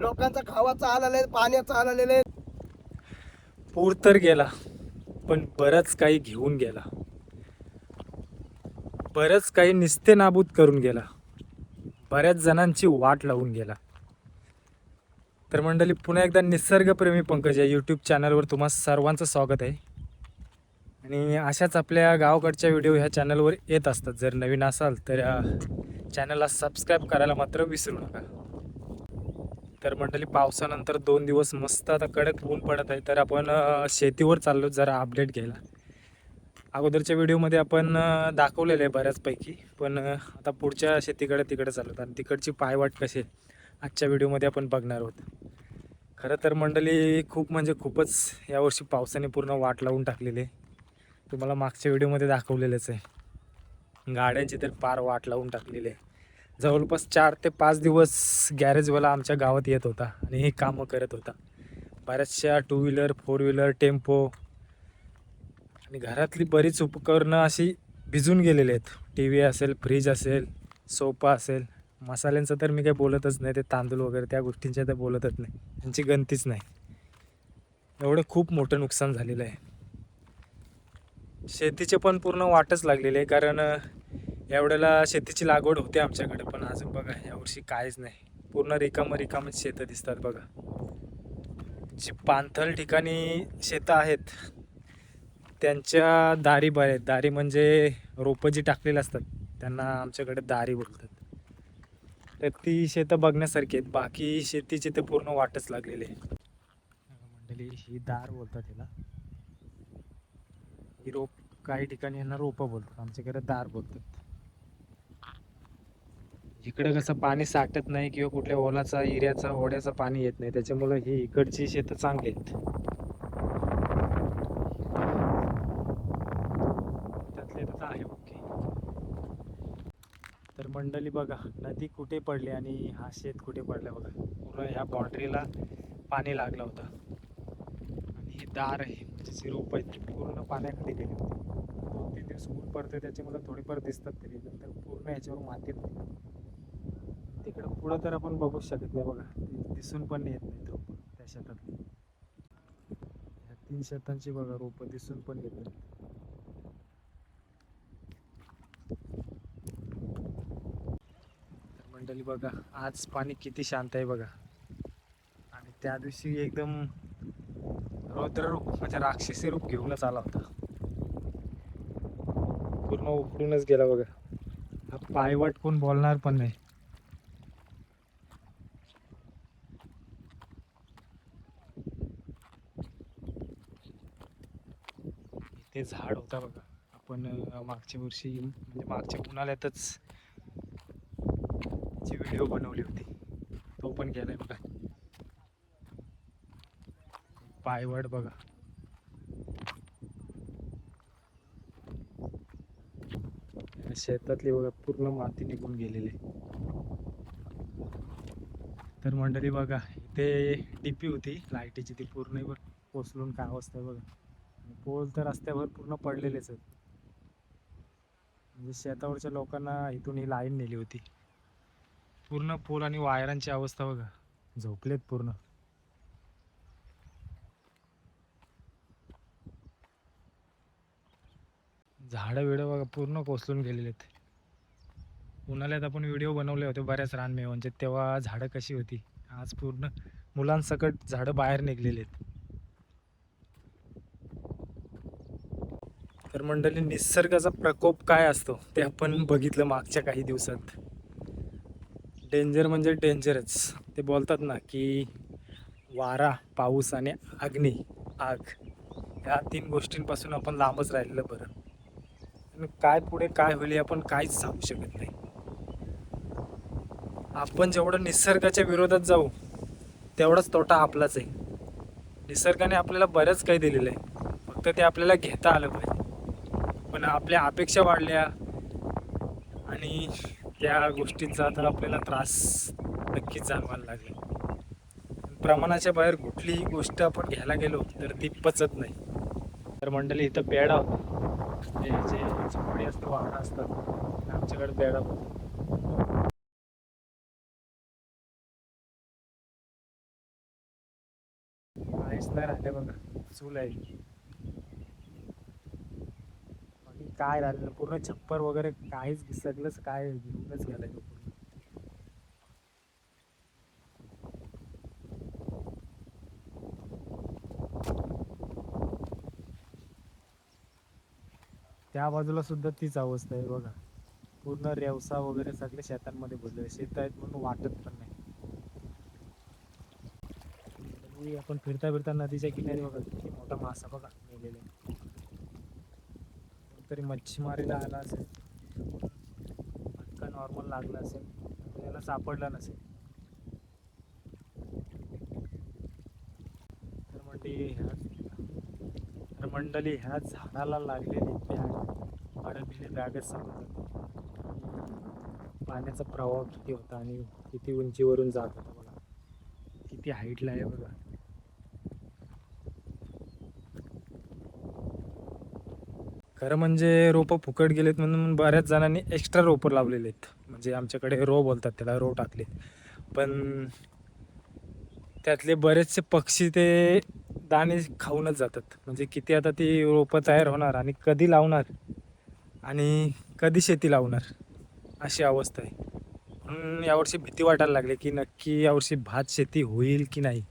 लोकांचा खावाचा हाल आले, पाण्याचा हाल आलेले. पूर तर गेला, पण बरंच काही घेऊन गेला, बरंच काही निस्ते नाबूद करून गेला, बऱ्याच जणांची वाट लावून गेला. तर मंडळी, पुन्हा एकदा निसर्गप्रेमी पंकज या यूट्यूब चॅनलवर तुम्हा सर्वांचं स्वागत आहे. आणि अशाच आपल्या गावाकडच्या व्हिडिओ ह्या चॅनलवर येत असतात. जर नवीन असाल तर चॅनलला सबस्क्राईब करायला मात्र विसरू नका. तर मंडळी, पावसानंतर 2 दिवस मस्त आता कडक ऊन पडत आहे. तर आपण शेतीवर चाललो जरा अपडेट घ्यायला. अगोदरच्या व्हिडिओमध्ये आपण दाखवलेलं आहे बऱ्याचपैकी, पण आता पुढच्या शेतीकडे तिकडे चाललो आणि तिकडची पायवाट कशी आहे आजच्या व्हिडिओमध्ये आपण बघणार आहोत. खरं तर मंडळी, खूप म्हणजे खूपच यावर्षी पावसाने पूर्ण वाट लावून टाकलेली आहे. तुम्हाला मागच्या व्हिडिओमध्ये दाखवलेलंच आहे. गाड्यांची तर पार वाट लावून टाकलेली आहे. जवळपास 4 ते 5 दिवस गॅरेजवाला आमच्या गावात येत होता आणि हे कामं करत होता. बऱ्याचशा 2 व्हीलर, 4 व्हीलर, टेम्पो आणि घरातली बरीच उपकरणं अशी भिजून गेलेली आहेत. टी व्ही असेल, फ्रीज असेल, सोफा असेल. मसाल्यांचं तर मी काही बोलतच नाही, ते तांदूळ वगैरे त्या गोष्टींच्या तर बोलतच नाही, त्यांची गणतीच नाही. एवढं खूप मोठं नुकसान झालेलं आहे. शेतीचे पण पूर्ण वाटच लागलेली आहे, कारण एवढ्याला शेतीची लागवड होते आमच्याकडे, पण अजून बघा यावर्षी काहीच नाही. पूर्ण रिकामच शेतं दिसतात बघा. जी पाणथळ ठिकाणी शेतं आहेत त्यांच्या दारी बऱ्या आहेत. दारी म्हणजे रोपं जी टाकलेली असतात त्यांना आमच्याकडे दारी बोलतात. तर ती शेतं बघण्यासारखी आहेत. बाकी शेतीची ते पूर्ण वाटच लागलेली आहे. मंडळी, ही दार बोलतात हिला. ही रोप, काही ठिकाणी यांना रोपं बोलतात, आमच्याकडे दार बोलतात. इकडे कसं पाणी साठत नाही किंवा कुठल्या ओलाचा, हिऱ्याचा, ओढ्याचा पाणी येत नाही, त्याच्यामुळे ही इकडची शेतं चांगली आहेत. त्यातले तर आहे. ओके. तर मंडळी बघा, नदी कुठे पडली आणि हा शेत कुठे पडला बघा. पूर्ण ह्या बाउंड्रीला पाणी लागलं होतं आणि ही दार आहे, म्हणजे जी रोप आहेत ती पूर्ण पाण्याखाली गेली होती. 2-3 दिवस ऊन पडते त्याच्यामुळे थोडीफार दिसतात तरी, नंतर पूर्ण ह्याच्यावर माती होती. तिकडं पुढं तर आपण बघू शकत नाही बघा, दिसून पण येत नाही रोप त्या शेतातली. ह्या 3 शेतांची बघा रोपं दिसून पण येत नाही. मंडळी बघा, आज पाणी किती शांत आहे बघा. आणि त्या दिवशी एकदम रौद्र रूप, म्हणजे राक्षसी रूप घेऊनच आला होता. पूर्ण उकडूनच गेला बघा. हा पायवाट कोण बोलणार पण नाही. इथे झाड होता बघा. आपण मागच्या वर्षी, म्हणजे मागच्या उन्हाळ्यातच ची व्हिडिओ बनवली होती, तो पण गेलाय बघा. पायवाट बघा. शेतातली बघा पूर्ण माती निघून गेलेली. तर मंडळी बघा, इथे डीपी होती लाईटीची, ती पूर्ण कोसळून काय अवस्था बघा. पोल तर रस्त्यावर पूर्ण पडलेलेच आहेत. म्हणजे शेतावरच्या लोकांना इथून ही लाईन नेली होती. पूर्ण पोल आणि वायरांची अवस्था बघा, झोपलेत पूर्ण. झाडं बिडं बघा पूर्ण कोसळून गेलेले आहेत. उन्हाळ्यात आपण व्हिडिओ बनवले होते बऱ्याच रानमेवांचे, तेव्हा झाडं कशी होती. आज पूर्ण मुलांसकट झाडं बाहेर निघलेली आहेत. तर मंडळी, निसर्गाचा प्रकोप काय असतो ते आपण बघितलं मागच्या काही दिवसात. डेंजर म्हणजे डेंजरच. ते बोलतात ना की वारा, पाऊस आणि अग्नी, आग, ह्या 3 गोष्टींपासून आपण लांबच राहिलेलं बरं. आणि काय पुढे काय होईल आपण काहीच सांगू शकत नाही. आपण जेवढं निसर्गाच्या विरोधात जाऊ तेवढाच तोटा आपलाच आहे. निसर्गाने आपल्याला बरंच काही दिलेलं आहे, फक्त ते आपल्याला घेता आलं पाहिजे. पण आपल्या अपेक्षा वाढल्या आणि त्या गोष्टींचा तर आपल्याला त्रास नक्कीच जाणवायला लागला. प्रमाणाच्या बाहेर कुठलीही गोष्ट आपण घ्यायला गेलो तर ती पचत नाही. तर मंडळी, इथं बेडा होता, जे झोपडी असतं, वाहनं असतात, आमच्याकडे बेडा होता. काहीच नाही राहिले बघा, चूल आहे. बाकी काय राहिलेलं पूर्ण छप्पर वगैरे काहीच सगळंच काय घेऊनच गेलंय तो पूर्ण. त्या बाजूला सुद्धा तीच अवस्था आहे बघा, पूर्ण रेवसा वगैरे सगळे शेतांमध्ये बुडले. शेत आहेत म्हणून वाटत पण नाही. आणि आपण फिरता फिरता नदीच्या किनारी बघा किती मोठा मासा बघा मेलेला. तरी मच्छीमारीला आला असेल, फटका नॉर्मल लागला असेल, त्याला सापडला नसेल. तर मंडळी ह्या झाडाला लागलेली बॅग अडकलेली बॅगच सांगतात. पाण्याचा प्रवाह किती होता आणि किती उंचीवरून जात होता बघा, किती हाईटला आहे बघा. खरं म्हणजे रोपं फुकट गेलेत म्हणून बऱ्याच जणांनी एक्स्ट्रा रोपं लावलेले आहेत. म्हणजे आमच्याकडे रो बोलतात त्याला, रो टाकले. पण त्यातले बरेचसे पक्षी ते दाणे खाऊनच जातात. म्हणजे किती आता ती रोपं तयार होणार आणि कधी लावणार आणि कधी शेती लावणार अशी अवस्था आहे. म्हणून यावर्षी भीती वाटायला लागली की नक्की यावर्षी भात शेती होईल की नाही.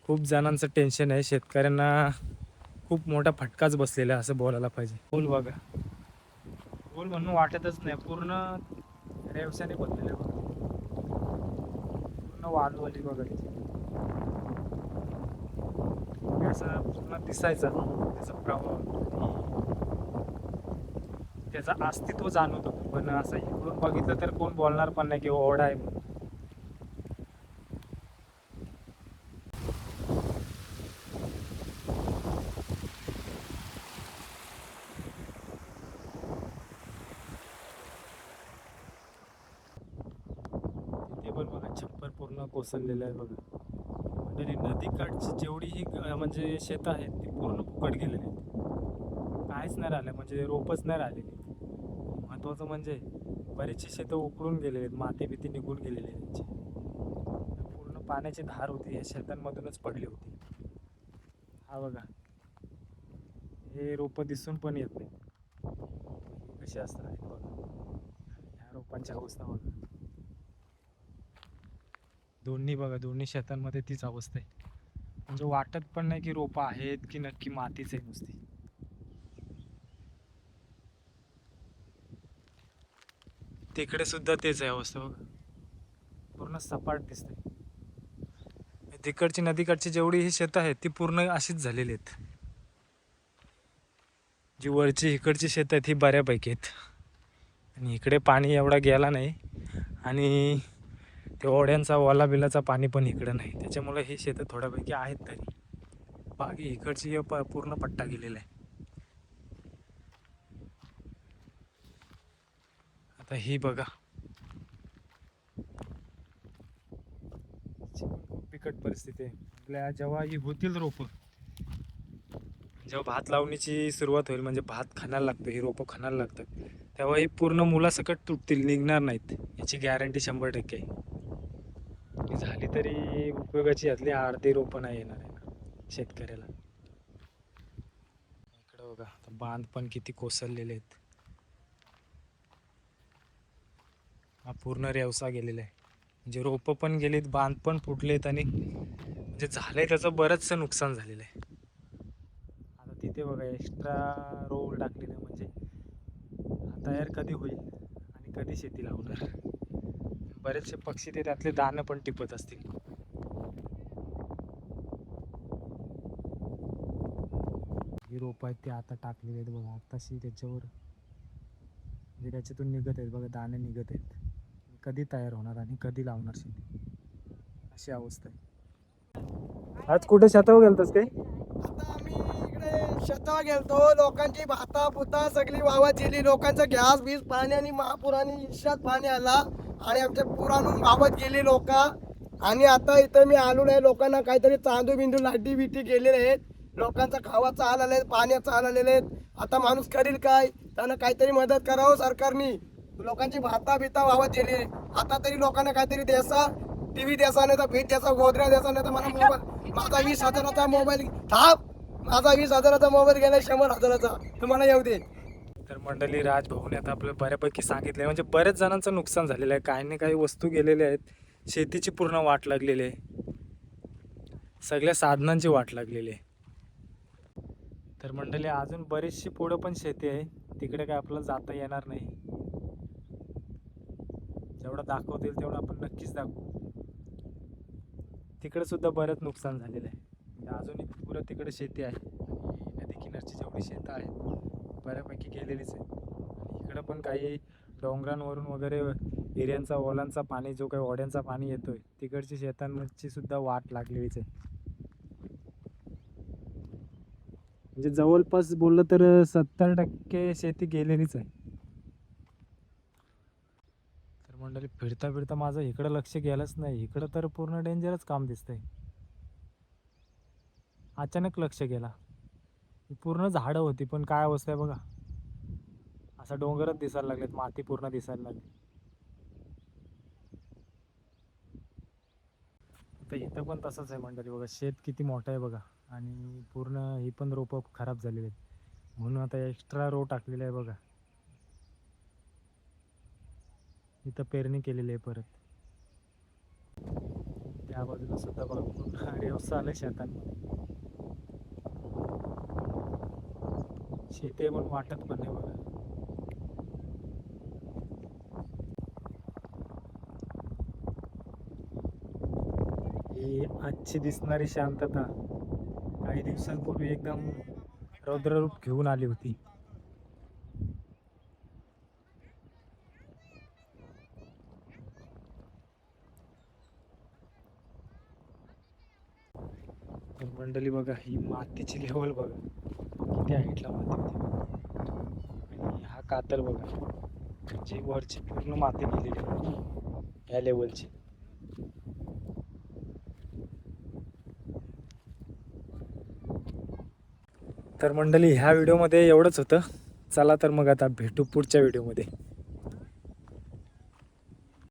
खूप जणांचं टेन्शन आहे. शेतकऱ्यांना खूप मोठा फटकाच बसलेला आहे असं बोलायला पाहिजे. बोल बघा, बोल म्हणून वाटतच नाही, पूर्ण रेवसाने बनलेलं बघा, पूर्ण वालवली बघा. असं पूर्ण दिसायचं त्याचा प्रभाव, त्याचं अस्तित्व जाणवत होतं. पण असं इकडून बघितलं तर कोण बोलणार पण नाही की ओढा आहे म्हणून. तिथे पण बघा छप्पर पूर्ण कोसळलेलं आहे बघा. म्हणजे नदीकाठची जेवढी ही म्हणजे शेतं आहेत ती पूर्ण फुकट गेलेली आहेत. काहीच नाही राहिलं, म्हणजे रोपच नाही राहिलेली. महत्त्वाचं म्हणजे बरेचसे शेतं उकळून गेलेले आहेत, माती भीती निघून गेलेली आहे त्यांची. पूर्ण पाण्याची धार होती या शेतांमधूनच पडली होती. हा बघा, हे रोपं दिसून पण येत नाही कशी असतात बघा. ह्या रोपांची अवस्था बघा, दोन्ही बघा, दोन्ही शेतांमध्ये तीच अवस्था आहे. म्हणजे वाटत पण नाही की रोपं आहेत की नक्की मातीच आहे नुसती. तिकडे सुद्धा तेच आहे अवस्था बघा, पूर्ण सपाट दिसते. तिकडची नदीकडची जेवढी ही शेतं आहेत ती पूर्ण अशीच झालेली आहेत. जी वरची इकडची शेतं आहेत ही बऱ्यापैकी आहेत. आणि इकडे पाणी एवढा गेला नाही आणि ते ओढ्यांचा वाला बिलाचा पाणी पण इकडं नाही, त्याच्यामुळे ही शेतं थोड्यापैकी आहेत. तरी बाकी इकडची पूर्ण पट्टा गेलेला आहे. आता ही बघा, खूप बिकट परिस्थिती आहे. आपल्या जेव्हा ही होतील रोपं, जेव्हा भात लावणीची सुरुवात होईल म्हणजे भात खाण्याला लागतं, ही रोपं खाण्याला लागतात, तेव्हा ही पूर्ण मुलासकट तुटतील, निघणार नाहीत याची गॅरंटी 100% आहे. ती झाली तरी उपयोगाची यातली अर्धी रोपं नाही येणार आहे ना शेतकऱ्याला. इकडं बघा, बांध पण किती कोसळलेले आहेत. हा पूर्ण रेवसा गेलेला आहे, म्हणजे रोपं पण गेलीत, बांध पण फुटलेत आणि म्हणजे झालंय त्याचं बरंचसं नुकसान झालेलं आहे. आता तिथे बघा एक्स्ट्रा रोल टाकलेलं, म्हणजे हा तयार कधी होईल आणि कधी शेती लावणार. बरेचसे पक्षी ते त्यातले दाणं पण टिपत असतील. ही रोपं आहेत ते आता टाकलेले आहेत बघा, आताशी त्याच्यावर म्हणजे त्याच्यातून निघत आहेत बघा, दाणे निघत आहेत. कधी तयार होणार आणि कधी लावणार शेती, अशी अवस्था आहे. आज कुठे शेतावर गेलतस काय? आता आम्ही इकडे शेतावर गेलतो, लोकांची भाता पुता सगळी वावत गेली, लोकांचं गॅस बीस पाण्याने महापुराने इशात पाणी आला आणि आमच्या पुराणून वावत गेली लोक. आणि आता इथं मी आलो नाही, लोकांना काहीतरी चांदू बिंदू लाडी बिटी गेलेले आहेत, लोकांचा खावाचा हाल आले, पाण्याचा हाल आलेले आहेत. आता माणूस करील काय? त्यांना काहीतरी मदत करावं सरकारनी. लोकांची भाता बिता वावत गेली. आता तरी लोकांना काहीतरी द्यायचा, टीव्ही द्यायचा, नाही तर भीत द्यायचा, गोदऱ्या द्यायचा, नाही तर मला माझा 20,000चा मोबाईल थांब, माझा 20,000चा मोबाईल गेला 100,000चा, तुम्हाला येऊ दे. तर मंडळी राजभवने आता आपलं बऱ्यापैकी सांगितलं म्हणजे बऱ्याच जणांचं नुकसान झालेलं आहे. काही ना काही वस्तू गेलेल्या आहेत. शेतीची पूर्ण वाट लागलेली आहे. सगळ्या साधनांची वाट लागलेली आहे. तर मंडळी अजून बरीचशी पुढं पण शेती आहे. तिकडे काय आपल्याला जाता येणार नाही. जेवढं दाखवतील तेवढं आपण नक्कीच दाखवू. तिकडे सुद्धा बरंच नुकसान झालेलं आहे. म्हणजे अजूनही पुरं तिकडे शेती आहे. आणि नदी किनारची जेवढी शेतं आहेत बऱ्यापैकी गेलेलीच आहे. आणि इकडं पण काही डोंगरांवरून वगैरे हिऱ्यांचा ओलांचा पाणी जो काही ओढ्यांचा पाणी येतोय तिकडची शेतांची सुद्धा वाट लागलेलीच आहे. म्हणजे जवळपास बोललं तर 70% शेती गेलेलीच आहे. तर मंडळी फिरता फिरता माझं इकडं लक्ष गेलंच नाही. इकडं तर पूर्ण डेंजरच काम दिसतंय. अचानक लक्ष गेला. पूर्ण झाडं होती पण काय अवस्था आहे बघा. असा डोंगरच दिसायला लागलेत, माती पूर्ण दिसायला लागली. तर इथं पण तसंच आहे मंडळी बघा. शेत किती मोठं आहे बघा. आणि पूर्ण ही पण रोपं खराब झालेली आहेत. म्हणून आता एक्स्ट्रा रो टाकलेला आहे बघा. इथं पेरणी केलेली आहे परत. त्या बाजूला सुद्धा बघा पूर्ण रेवसा आलं शेतांमध्ये. शेती पण वाटत पण नाही बघा. ही आजची दिसणारी शांतता काही दिवसांपूर्वी एकदम रौद्ररूप घेऊन आली होती. तर मंडळी बघा ही मातीची लेवल बघा किती हाईटला माती होती. आणि हा कातर बघा जी वरची पूर्ण माती गेलेली ह्या लेवलची. तर मंडळी ह्या व्हिडिओमध्ये एवढंच होतं. चला तर मग आता भेटू पुढच्या व्हिडिओमध्ये.